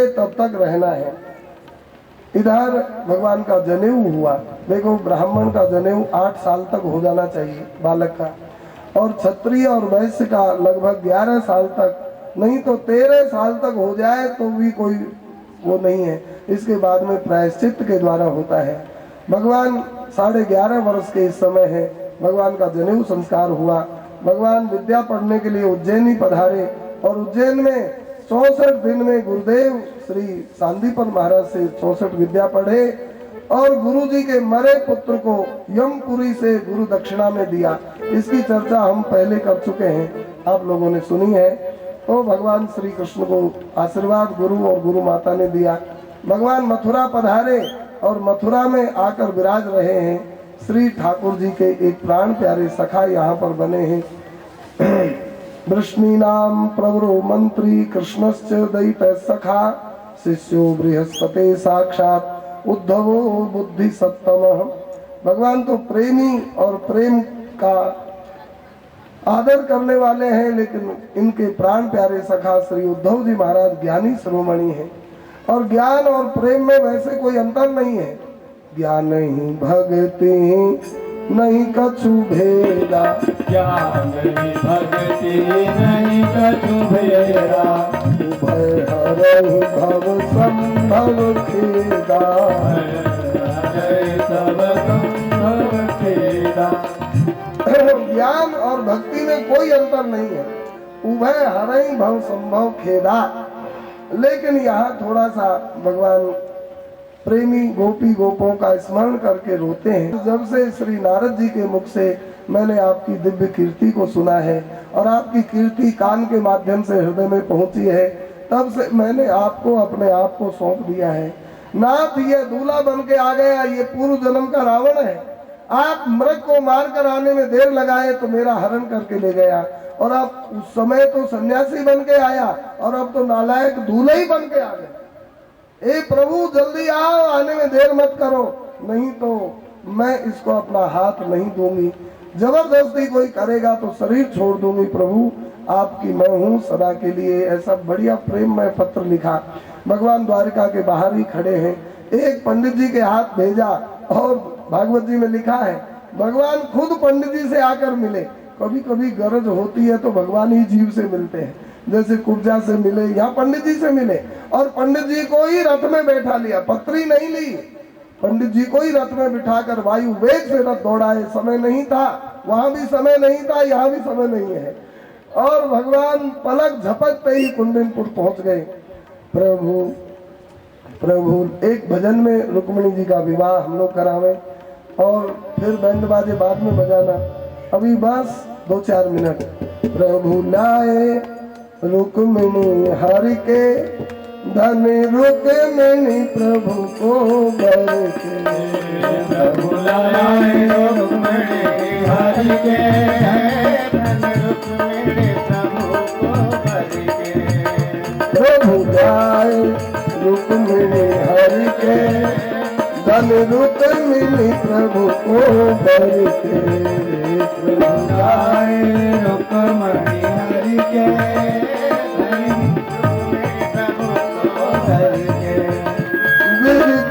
तब तक रहना है। इधर भगवान का जनेऊ हुआ। देखो, ब्राह्मण का जनेऊ 8 साल तक हो जाना चाहिए बालक का, और क्षत्रिय और वैश्य का लगभग 11 साल तक, नहीं तो 13 साल तक हो जाए तो भी कोई वो नहीं है। इसके बाद में प्रायश्चित के द्वारा होता है। भगवान 11.5 वर्ष के इस समय है, भगवान का जनेऊ संस्कार हुआ। भगवान विद्या पढ़ने के लिए उज्जैनी पधारे, और उज्जैन में 64 दिन में गुरुदेव श्री सांदीपन महाराज से 64 विद्या पढ़े, और गुरु जी के मरे पुत्र को यमपुरी से गुरु दक्षिणा में दिया। इसकी चर्चा हम पहले कर चुके हैं, आप लोगों ने सुनी है। तो भगवान श्री कृष्ण को आशीर्वाद गुरु और गुरु माता ने दिया। भगवान मथुरा पधारे, और मथुरा में आकर विराज रहे हैं। श्री ठाकुर जी के एक प्राण प्यारे सखा यहाँ पर बने हैं। वृष्णीनाम प्रवरो मंत्री कृष्णश्च दैत सखा, शिष्यो बृहस्पति साक्षात उद्धवो बुद्धि सत्तम। भगवान तो प्रेमी और प्रेम का आदर करने वाले हैं, लेकिन इनके प्राण प्यारे सखा श्री उद्धव जी महाराज ज्ञानी शिरोमणि हैं। और ज्ञान और प्रेम में वैसे कोई अंतर नहीं है। ज्ञान ही भक्ति नहीं कछु भेदा, ज्ञान ही भक्ति नहीं कछु भेदा, उभय हरहि भव संभव खेदा, सब संभव खेदा। ज्ञान और भक्ति में कोई अंतर नहीं है। उभय हरहि भव संभव खेदा। लेकिन यहाँ थोड़ा सा भगवान प्रेमी गोपी गोपों का स्मरण करके रोते हैं। जब से श्री नारद जी के मुख से मैंने आपकी दिव्य कीर्ति को सुना है, और आपकी कीर्ति कान के माध्यम से हृदय में पहुंची है, तब से मैंने आपको अपने आप को सौंप दिया है। नाथ, ये दूल्हा बन के आ गया, ये पूर्व जन्म का रावण है। आप मृग को मार कर आने में देर लगाए तो मेरा हरण करके ले गया, और आप उस समय तो सन्यासी बन के आया, और अब तो नालायक दूल्हा ही बन के आ गए। ए प्रभु, जल्दी आओ, आने में देर मत करो, नहीं तो मैं इसको अपना हाथ नहीं दूंगी। जबरदस्ती कोई करेगा तो शरीर छोड़ दूंगी। प्रभु, आपकी मैं हूँ सदा के लिए। ऐसा बढ़िया प्रेम में पत्र लिखा। भगवान द्वारिका के बाहर ही खड़े हैं। एक पंडित जी के हाथ भेजा, और भागवत जी में लिखा है भगवान खुद पंडित जी से आकर मिले। कभी कभी गरज होती है तो भगवान ही जीव से मिलते हैं, जैसे कुब्जा से मिले, यहाँ पंडित जी से मिले, और पंडित जी को ही रथ में बैठा लिया, पत्री नहीं ली। पंडित जी को ही रथ में बिठाकर वायु वेग से रथ दौड़ाए। समय नहीं था, वहां भी समय नहीं था, यहाँ भी समय नहीं है। और भगवान पलक झपकते ही कुंडनपुर पहुंच गए। प्रभु प्रभु, एक भजन में रुक्मिणी जी का विवाह हम लोग करावे, और फिर बैंड बाजे बाद में बजाना। अभी बस 2-4 मिनट। प्रभु लाए रुक्मिणी हरि के, धन रुक्मिणी प्रभु को बर के। प्रभु लाए रुक्मिणी हरि के, धन रुक्मिणी प्रभु को बर के। प्रभु लाए रुक्मिणी हरि के, धन रुक्मिणी प्रभु को बर के। प्रभु लाए रुक्मिणी हरि के,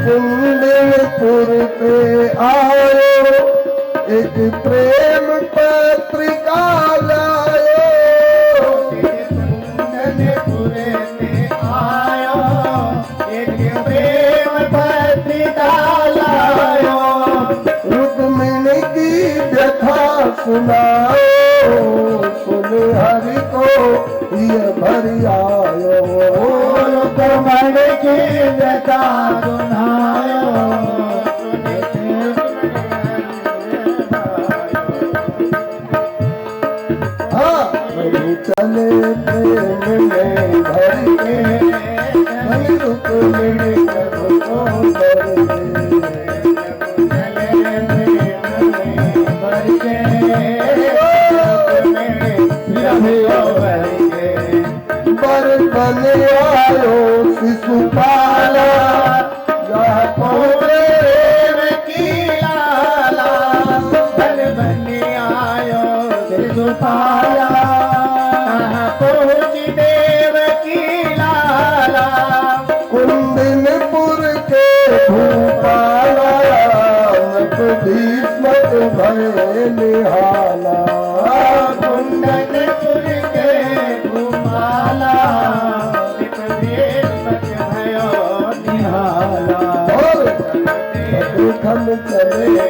कुंडलपुर पे आयो, एक प्रेम पत्रिका लायो। कुंडलपुर पे आयो, एक प्रेम पत्रिका लायो। रुक्मिणी की व्यथा सुनाओ, सुन हरि को ये भरी आयो। रुक्मिणी की व्यथा सुनायो, चले प्रेम में भर के, वही रुक्मिणी प्रभु को बर के। बर बन आयो शिशुपाला, जहाँ पहुँचे की लाला। बर बन आयो शिशुपाला, है निहाला। कुंडनपुर के घुमाला विपरीत मत भयो निहाला। और खन चले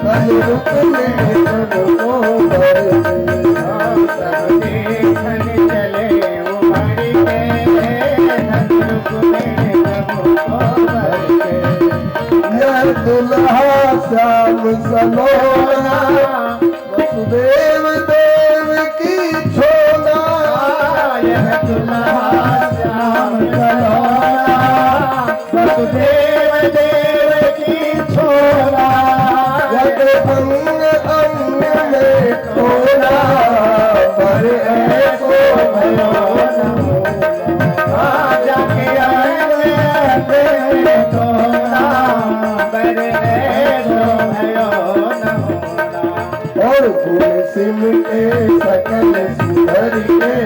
कल रुक में सबको भर के। सब देखन चले उमड़ के धन रुक में सबको भर के। यह दुल्हा श्याम सलोना वसुदेव देव की छोना। यह दुल्हा श्याम सलोना वसुदेव देव की छोरा। जग अंग अंग में तोड़ा पर ऐसो भयो न होला। जाके अंग में तोरा पर ऐसो भयो न होला। और फूल सिमटे सकल सुधर के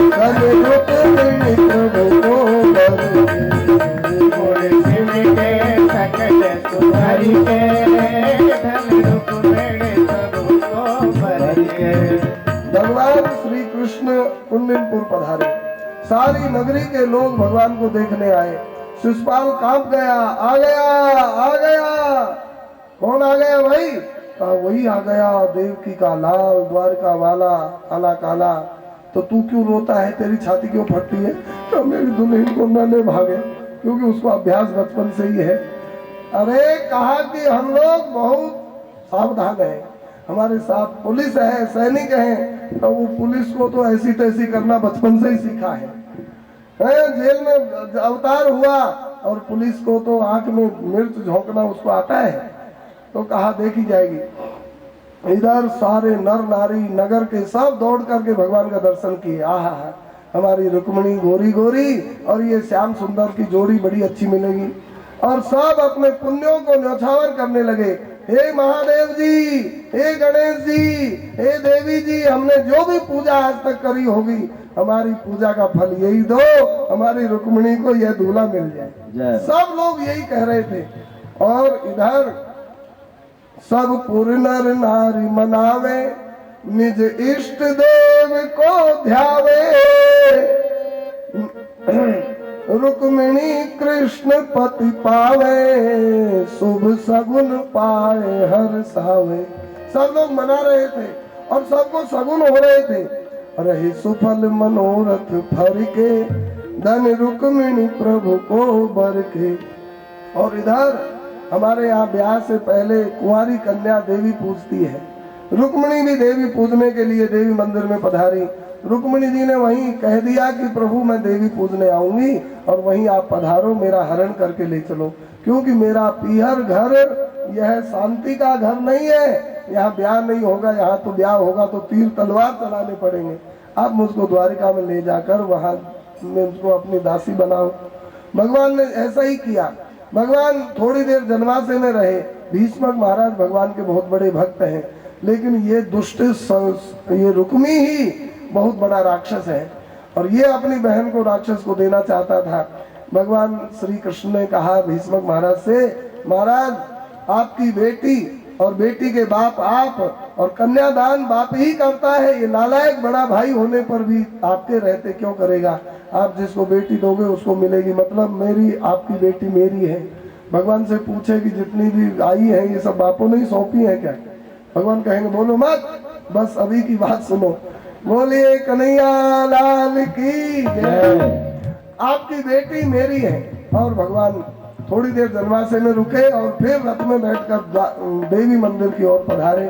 कल रुक मिली प्रभु को बर के। फूल सिमटे सकल सुधर के धन रुक मेरे प्रभु को भर के। भगवान श्री कृष्ण कुंडनपुर पधारे। सारी नगरी के लोग भगवान को देखने आए। शिशुपाल कांप गया, आ गया आ गया। कौन आ गया भाई? कहा वही आ गया, देवकी का लाल, द्वारका वाला, काला काला। तो तू क्यों रोता है, तेरी छाती क्यों फटती है? तो मेरी दुल्हन को न ले भागे, क्योंकि उसको अभ्यास बचपन से ही है। अरे कहा कि हम लोग बहुत सावधान है, हमारे साथ पुलिस है, सैनिक हैं, तो वो पुलिस को तो ऐसी तैसी करना बचपन से ही सीखा है। जेल में अवतार हुआ और पुलिस को तो आंख में मिर्च झोंकना उसको आता है। तो कहा देखी जाएगी। इधर सारे नर नारी नगर के सब दौड़ करके भगवान का दर्शन किए। आहा, हमारी रुक्मिणी गोरी गोरी और ये श्याम सुंदर की जोड़ी बड़ी अच्छी मिलेगी। और सब अपने पुण्यों को न्यौछावर करने लगे। हे महादेव जी, हे गणेश जी, हे देवी जी, हमने जो भी पूजा आज तक करी होगी, हमारी पूजा का फल यही दो, हमारी रुक्मिणी को यह दूल्हा मिल जाए। सब लोग यही कह रहे थे। और इधर सब पुर नर नारी मनावे, निज इष्ट देव को ध्यावे। रुक्मिणी कृष्ण पति पावे, शुभ सगुन पाए हर सावे। सब लोग मना रहे थे और सबको सगुन हो रहे थे। रहे सुफल मनोरथ फर के, धन रुक्मिणी प्रभु को बर के। और इधर हमारे यहाँ ब्याह से पहले कुंवारी कन्या देवी पूजती है। रुक्मिणी भी देवी पूजने के लिए देवी मंदिर में पधारी। रुक्मिणी जी ने वहीं कह दिया कि प्रभु मैं देवी पूजने आऊंगी और वहीं आप पधारो, मेरा हरण करके ले चलो, क्योंकि मेरा पीहर घर यह शांति का घर नहीं है। यहाँ ब्याह नहीं होगा, यहाँ तो ब्याह होगा तो तीर तलवार चलाने पड़ेंगे। आप मुझको द्वारिका में ले जाकर वहाँ मुझको अपनी दासी बनाओ। भगवान ने ऐसा ही किया। भगवान थोड़ी देर जनवासे में रहे। भीष्मक महाराज भगवान के बहुत बड़े भक्त हैं, लेकिन ये दुष्ट ये रुक्मी ही बहुत बड़ा राक्षस है और ये अपनी बहन को राक्षस को देना चाहता था। भगवान श्री कृष्ण ने कहा भीष्मक महाराज से, महाराज आपकी बेटी और बेटी के बाप आप, और कन्यादान बाप ही करता है। ये नालायक बड़ा भाई होने पर भी आपके रहते क्यों करेगा? आप जिसको बेटी दोगे उसको मिलेगी, मतलब मेरी आपकी बेटी मेरी है। भगवान से पूछे कि जितनी भी आई है ये सब बापों ने ही सौंपी है क्या? भगवान कहेंगे बोलो मत, बस अभी की बात सुनो। बोलिए कन्हैया लाल की जय। आपकी बेटी मेरी है। और भगवान थोड़ी देर जनवासे में रुके और फिर रथ में बैठकर देवी मंदिर की ओर पधारे।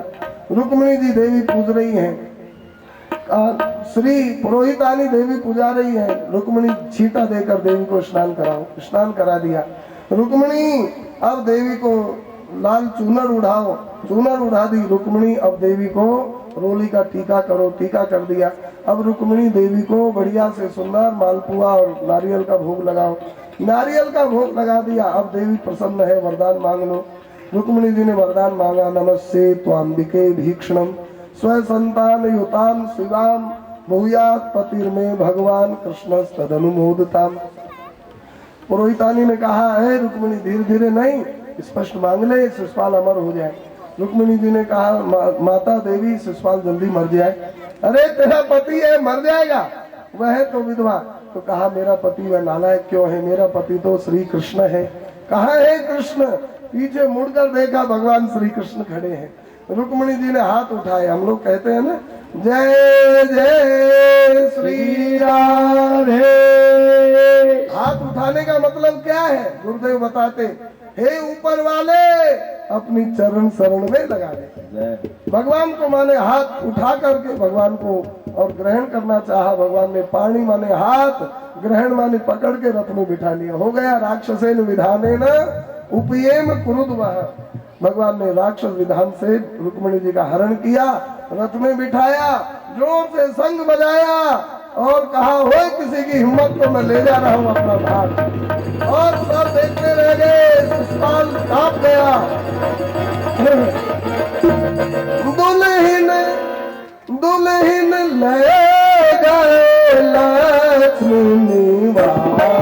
रुक्मिणी जी देवी पूज रही हैं, श्री पुरोहितानी देवी पुजा रही है। रुक्मिणी छींटा देकर देवी को स्नान कराओ, स्नान करा दिया। रुक्मिणी अब देवी को लाल चूनर उड़ाओ, चूनर उड़ा दी रुक्मिणी। अब देवी को रोली का टीका करो, टीका कर दिया। अब रुक्मिणी देवी को बढ़िया से सुंदर मालपुआ और नारियल का भोग लगाओ, नारियल का भोग लगा दिया। अब देवी प्रसन्न है, वरदान मांग लो। रुक्मिणी जी ने वरदान मांगा, नमस्ते त्वाम्बिके भीक्षणम स्व संतान युताम शिवाम भूयात पतिर्मे भगवान कृष्ण तदनुमोदताम। पुरोहितानी ने कहा है रुक्मिणी धीरे धीरे नहीं, स्पष्ट मांग ले, शिशुपाल अमर हो जाए। रुक्मिणी जी ने कहा माता देवी शिशुपाल जल्दी मर जाए। अरे तेरा पति है, मर जाएगा, वह है तो विधवा। तो कहा मेरा पति वह नालायक क्यों है, मेरा पति तो श्री कृष्ण है। कहाँ है कृष्ण? पीछे मुड़कर देखा, भगवान श्री कृष्ण खड़े हैं। रुक्मिणी जी ने हाथ उठाए। हम लोग कहते हैं ना, जय जय श्री राधे। हाथ उठाने का मतलब क्या है? गुरुदेव बताते, हे ऊपर वाले अपनी चरण शरण में लगा दे। भगवान को माने हाथ उठा करके भगवान को और ग्रहण करना चाहा। भगवान ने पाणी माने हाथ, ग्रहण माने पकड़ के रथ में बिठा लिया। हो गया राक्षसेन विधाने न उपयेम कुरुद्वः। भगवान ने राक्षस विधान से रुक्मिणी जी का हरण किया, रथ में बिठाया, जोर से शंख बजाया और कहा होए किसी की हिम्मत तो मैं ले जा रहा हूँ अपना भाग। और सब देखते रह गए। शिशुपाल कांप गया। दुल्हन दुल्हन ले गए लक्ष्मी निवासा।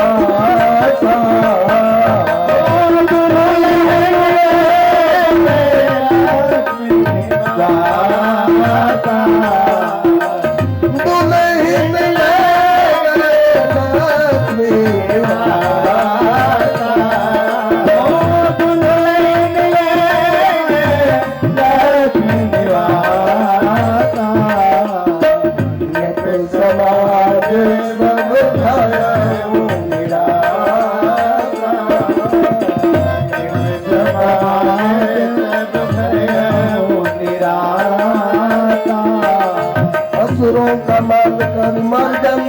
मर्दन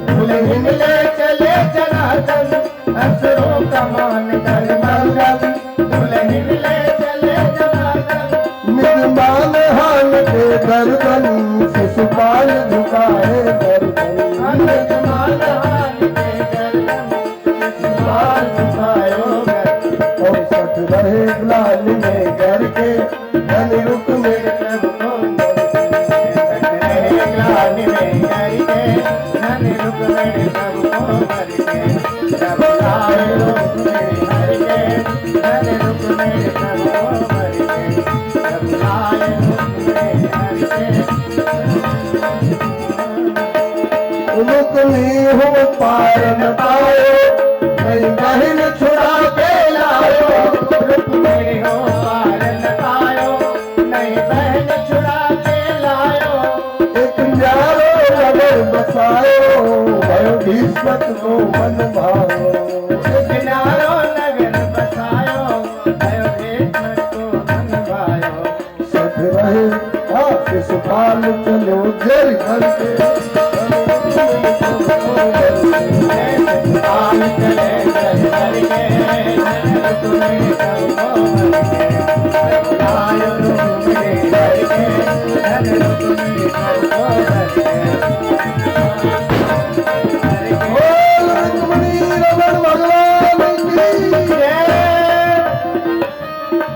दुल्हन ले चले जनार्दन। असुरों का मान कर मर्दन दुल्हन ले चले जनार्दन। निजमान हाल के गर्दन शिशुपाल झुकाए गर्दन। निजमान हाल के गर्दन शिशुपाल झुकाए गर्दन। और सट रहे ग्लानि में करके धन रुक में हो पार न पायो, नहीं बहन छुड़ा के लायो। रुक्मिणी हो पार न पायो, नहीं बहन छुड़ा के लायो। एक न्यारो नगर बसायो, भयो भीष्मक को मन भायो। एक न्यारो नगर बसायो, भयो भीष्मक को मन भायो। सठ रहे शिशुपाल चलो जर घर के।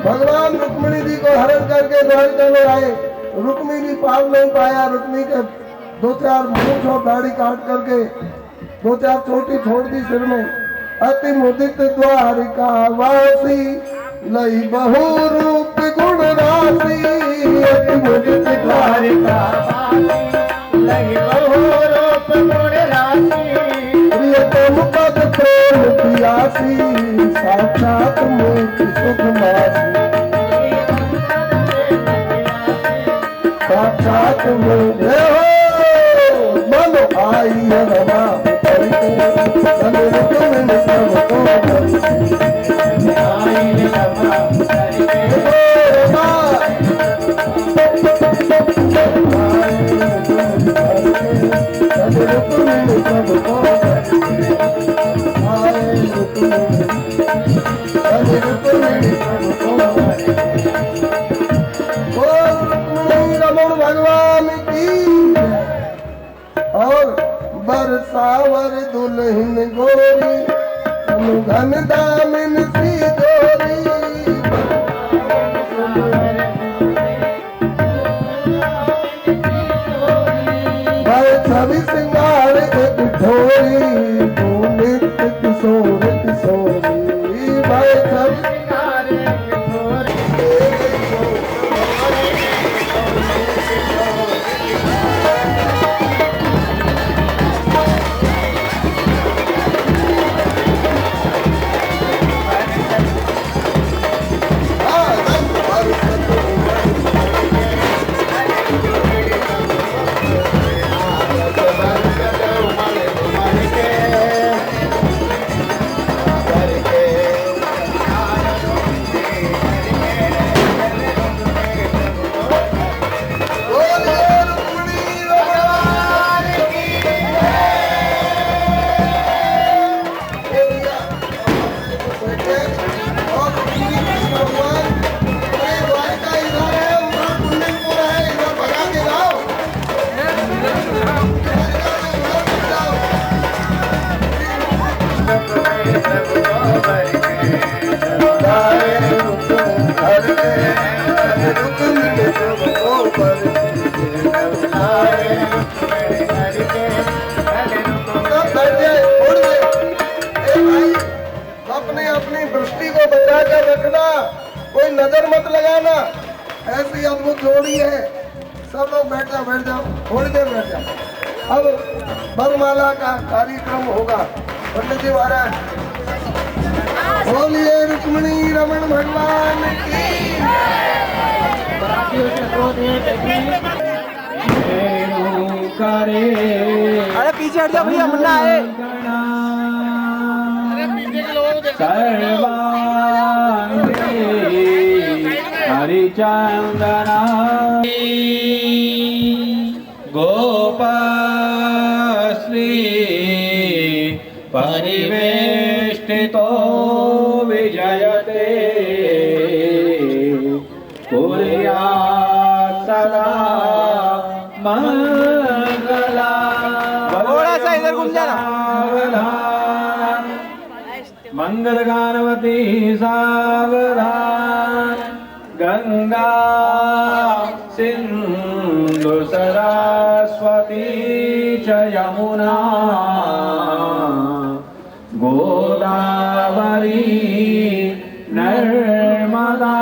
भगवान रुक्मिणी जी को हरण करके द्वारिका में आए। रुक्मिणी जी पार नहीं पाया। रुक्मिणी के दो चार मूंछ और दाढ़ी काट करके दो चार चोटी छोड़ दी सिर में। अति मुदित द्वारिका वासी लई बहु रूप गुण राशि। अति मुदित द्वारिका वासी लई बहु रूप गुण राशि। प्रियतम पद प्रेम पियासी साक्षात मूर्ति सुख नासी। साक्षात मूर्ति मनो आई रमा भगवान की। और बरसावर दुल्हन गोरी घन दामिन सी गोरी। छवि सिंगार एक ढोरी तू नित्य किशोर किशोरी। भाई छवि सिंगार एक रुक्मिणी सबको भर के लाए रुक्मिणी हर के धन रुक्मिणी सबको भर के लाए रुक्मिणी हर के धन रुक्मिणी सब बैठ जाए छोड़ दे। ए भाई अपने अपनी दृष्टि को बचा कर रखना, कोई नजर मत लगाना, ऐसी अद्भुत जोड़ी है। सब लोग बैठ जाओ थोड़ी देर बैठ जाओ। अब वरमाला का कार्यक्रम होगा। पंडित जी महाराज बोलिए रुक्मिणी रमण भगवान की। अरे पीछे हट जाओ भैया, मुन्ना है। हरिचंदना गोपश्री परिवेष्टितो विजयते कुर्यात् सदा मंगला। थोड़ा सा इधर घूम जाना। मंगल गानवती सावधान गंगा सिंधु सरस्वती च यमुना गोदावरी नर्मदा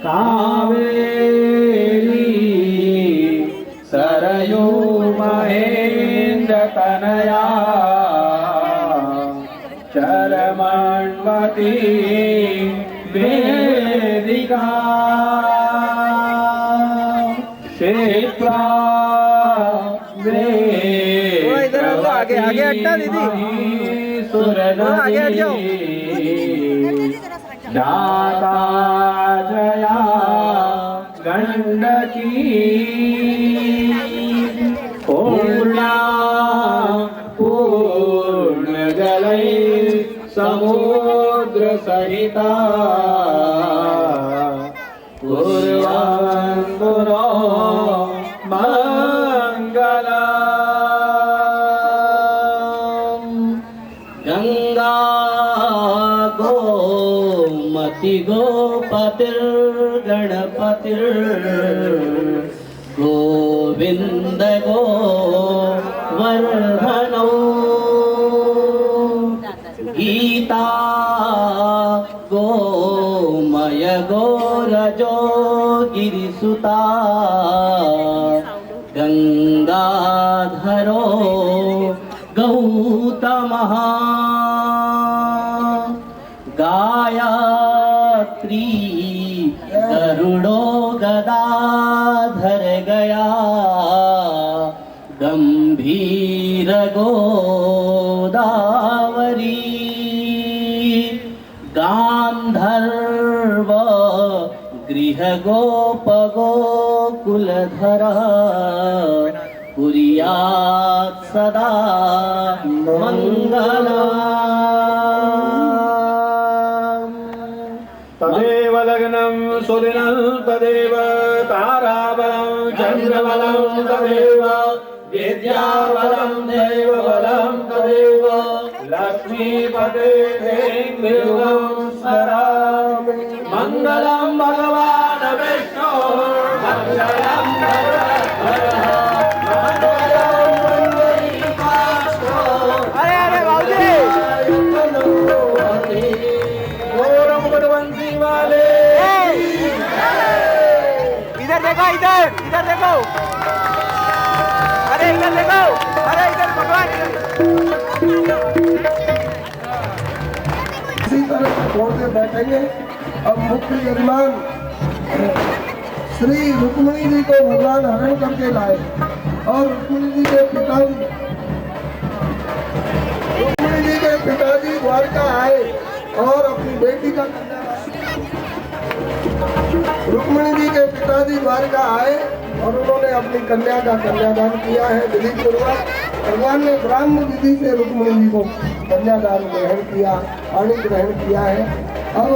कावेरी सरयू महेन्द्र तनया चरमण्वती वेदिका क्षेत्रा आगे हटना दीदी, आगे हट जाओ। दाता जया गंडकी पूर्णा पूर्ण जलै समुद्र सहिता कुर्वन्तु नो मङ्गलम्। गंगा गोमति गोपतिर्गणपतिर् गोविन्द गोवर्धनौ गीता गोमय गोरजो गिरिसुता गंगाधरो गौतमः गायत्री गरुडो गदाधर गया गंभीर गोदावरी गांधर्व गृह गोप गोकुलधर कुर्यात् सदा मंगलम्। तदेव लग्नं सुदिनं तदेव ताराबलं चन्द्रबलं तदेव विद्याबलं देवबलं तदेव लक्ष्मीपते देवं स्मरामि। मङ्गलं भगवान् विष्णु मङ्गलं गरुडध्वजः मङ्गलं पुण्डरीकाक्षो अरे अरे बाबूजी, गौरव गुणवंती वाले इधर देखो, इधर इधर देखो, अरे इधर देखो, अरे इधर भगवान इधर। इसी तरह छोड़ के बैठेंगे। अब मुख्य यजमान श्री रुक्मिणी जी को भगवान हरण करके लाए और रुक्मिणी जी के पिताजी द्वारका आए और अपनी बेटी का रुक्मिणी जी के पिताजी द्वारका आए और उन्होंने अपनी कन्या का कन्यादान किया है विधि पूर्वक। भगवान ने ब्राह्म विधि से रुक्मिणी जी को कन्यादान ग्रहण किया, पाणी ग्रहण किया है। अब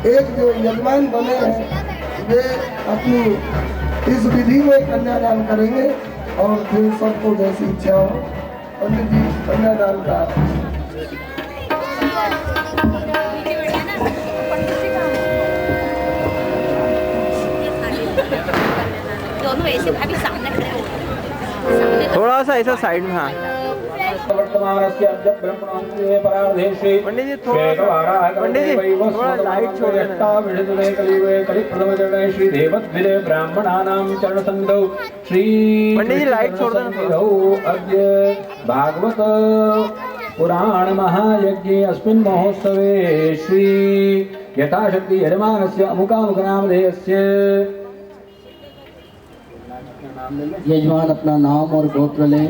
एक जो यजमान बने हैं वे अपनी इस विधि में कन्यादान करेंगे और फिर सबको जैसी इच्छा हो। पंडित जी कन्यादान का दोनों ऐसे भाभी सामने खड़े हो सामने थोड़ा सा ऐसा साइड में। हाँ वर्तमानस्य अद्य ब्रह्मणान्ते परार्धे श्री पंडित जी थोड़ा लाइट छोड़ देना। कलिप्रथमचरणे श्री देवद्विजय ब्राह्मणानां चरणसन्निधौ श्री पंडित जी लाइट छोड़ देना। सन्निधौ अद्य भागवत पुराण महायज्ञे अस्मिन् महोत्सवे श्री यथाशक्ति यजमानस्य अमुकामुखनामधेयस्य यजमान अपना नाम और गोत्र लें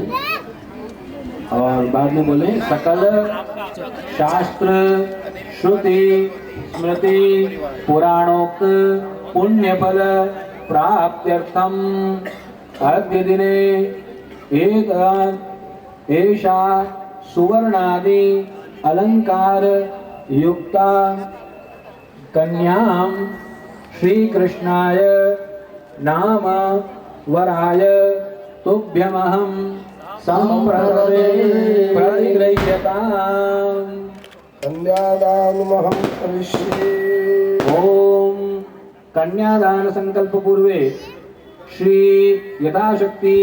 और बाद में बोले सकल शास्त्र श्रुति स्मृति पुराणोक्त पुण्य फल प्राप्त्यर्थम अद्य दिने एषा सुवर्णादि अलंकार युक्ता कन्यां श्री कृष्णाय नाम वराय तुभ्यमहं संप्रददे प्रतिगृह्यताम् कन्यादानमहं करिष्ये। ओम कन्यादान संकल्प पूर्वे श्री यथाशक्ति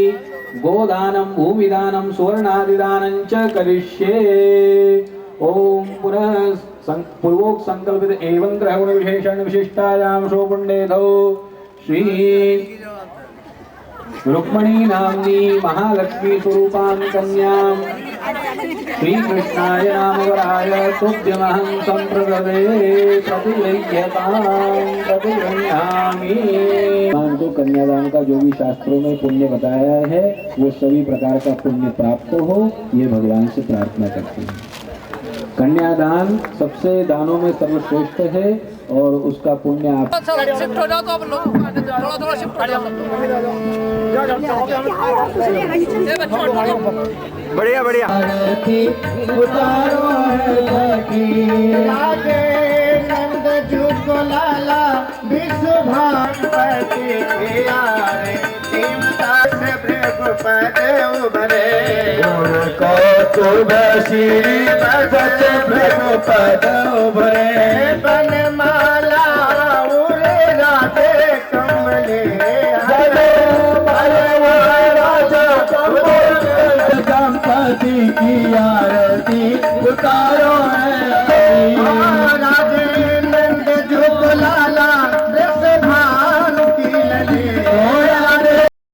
गोदानम भूमिदानम सुवर्णादिदानं च करिष्ये। ओम पुनः पूर्वोक्त संकल्पित एवं ग्रहगुण विशेषण विशिष्टायां शोपुण्डेधौ श्री रुक्मणी नाम्नी महालक्ष्मी स्वरूपां कन्यां श्री कृष्णाय नामवराय तुभ्यमहं संप्रददे प्रतिगृह्यतां प्रतिगृह्णामि। को कन्यादान का जो भी शास्त्रों में पुण्य बताया है वो सभी प्रकार का पुण्य प्राप्त हो ये भगवान से प्रार्थना करते हैं। कन्यादान सबसे दानों में सर्वश्रेष्ठ है और उसका पुण्य आप शिफ्ट हो जाओ तो आप लोग थोड़ा थोड़ा शिफ्ट हो जाओ। बढ़िया बढ़िया। उतारो है आगे नंद जुग लाला विश्व भागवती यारे तीमदास भृगुपद उभरे उनको शुभ श्री भगत भृगुपद उभरे बन